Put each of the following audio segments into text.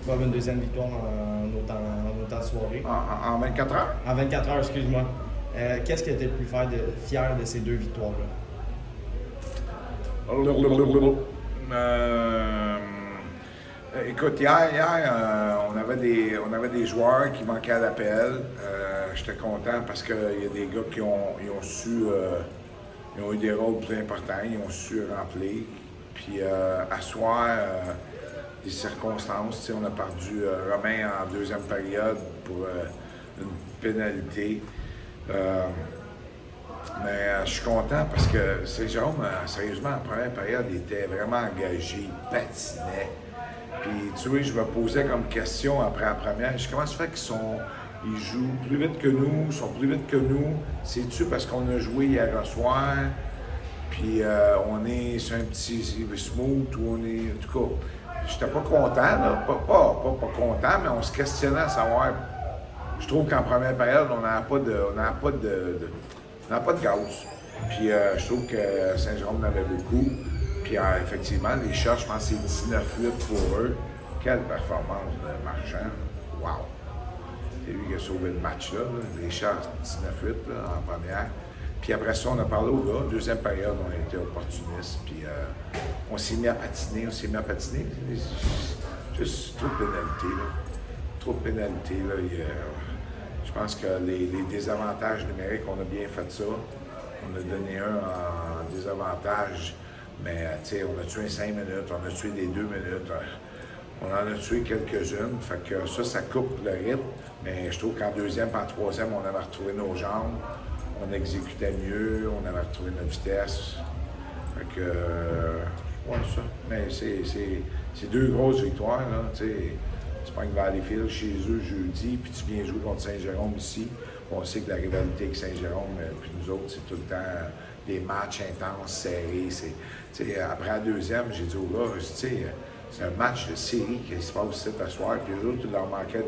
Bob, une deuxième victoire en autant de soirées. En 24 heures? En 24 heures, excuse-moi. Qu'est-ce que tu es le plus fier de ces deux victoires-là? Écoute, hier on avait des joueurs qui manquaient à l'appel. J'étais content parce qu'il y a des gars qui ont su, ils ont eu des rôles plus importants, ils ont su remplir. Puis à soir, des circonstances, on a perdu Romain en deuxième période pour une pénalité. Mais je suis content parce que Saint-Jérôme, sérieusement, en première période, il était vraiment engagé, il patinait. Puis, tu vois, je me posais comme question après la première, comment ça fait ils jouent plus vite que nous, ils sont plus vite que nous? C'est-tu parce qu'on a joué hier soir, puis on est sur un petit smooth, ou on est... En tout cas, j'étais pas content, là. Pas content, mais on se questionnait à savoir... Je trouve qu'en première période, on n'a pas de gaz. Puis je trouve que Saint-Jérôme en avait beaucoup. Puis effectivement, les shots, je pense que c'est 19-8 pour eux. Quelle performance de Marchand. Wow! C'est lui qui a sauvé le match là. Les shots 19-8 en première. Puis après ça, on a parlé aux gars. Deuxième période, on a été opportunistes. Puis on s'est mis à patiner. Juste trop de pénalités. Trop de pénalités. Je pense que les désavantages numériques, on a bien fait ça. On a donné un en désavantage, mais on a tué 5 minutes, on a tué des 2 minutes. On en a tué quelques-unes, fait que ça coupe le rythme. Mais je trouve qu'en deuxième et en troisième, on avait retrouvé nos jambes, on exécutait mieux, on avait retrouvé notre vitesse. Fait que, ouais, ça. Mais c'est deux grosses victoires, là, Tu pognes Valleyfield chez eux jeudi, puis tu viens jouer contre Saint-Jérôme ici. On sait que la rivalité avec Saint-Jérôme, puis nous autres, c'est tout le temps des matchs intenses, serrés. Après la deuxième, j'ai dit aux gars, c'est un match de série qui se passe cet soir, puis eux autres, il leur manquait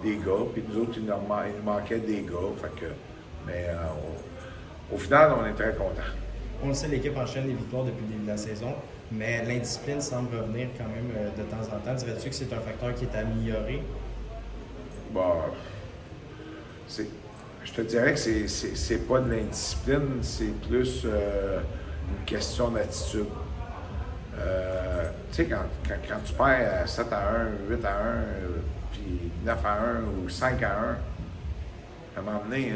des gars, puis nous autres, il nous manquait des gars. Fait que, mais au final, on est très contents. On le sait, l'équipe enchaîne les victoires depuis le début de la saison, mais l'indiscipline semble revenir quand même de temps en temps. Dirais-tu que c'est un facteur qui est amélioré? Je te dirais que c'est pas de l'indiscipline, c'est plus une question d'attitude. Tu sais, quand tu perds 7 à 1, 8 à 1, puis 9 à 1 ou 5 à 1, à un moment donné,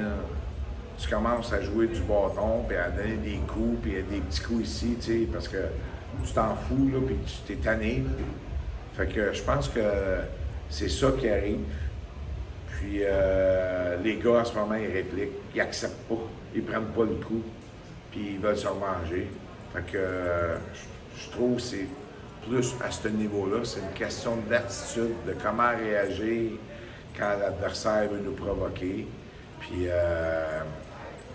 tu commences à jouer du bâton, puis à donner des coups, puis des petits coups ici, tu sais, parce que tu t'en fous, là, puis tu t'es tanné. Là. Fait que je pense que c'est ça qui arrive. Puis les gars, en ce moment, ils répliquent, ils acceptent pas, ils prennent pas le coup, puis ils veulent se remanger. Fait que je trouve que c'est plus à ce niveau-là, c'est une question d'attitude, de comment réagir quand l'adversaire veut nous provoquer. Puis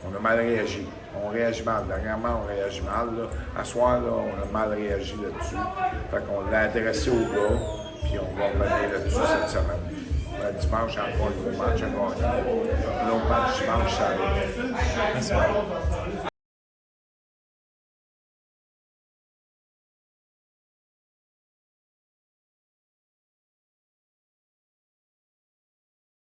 on a mal réagi. On réagit mal. Dernièrement, on réagit mal. Là. À soir, là, on a mal réagi là-dessus. Fait qu'on l'a adressé aux gars, puis on va revenir là-dessus cette semaine. Dimanche, encore un gros match à gagner. L'autre match dimanche, ça arrive. Merci.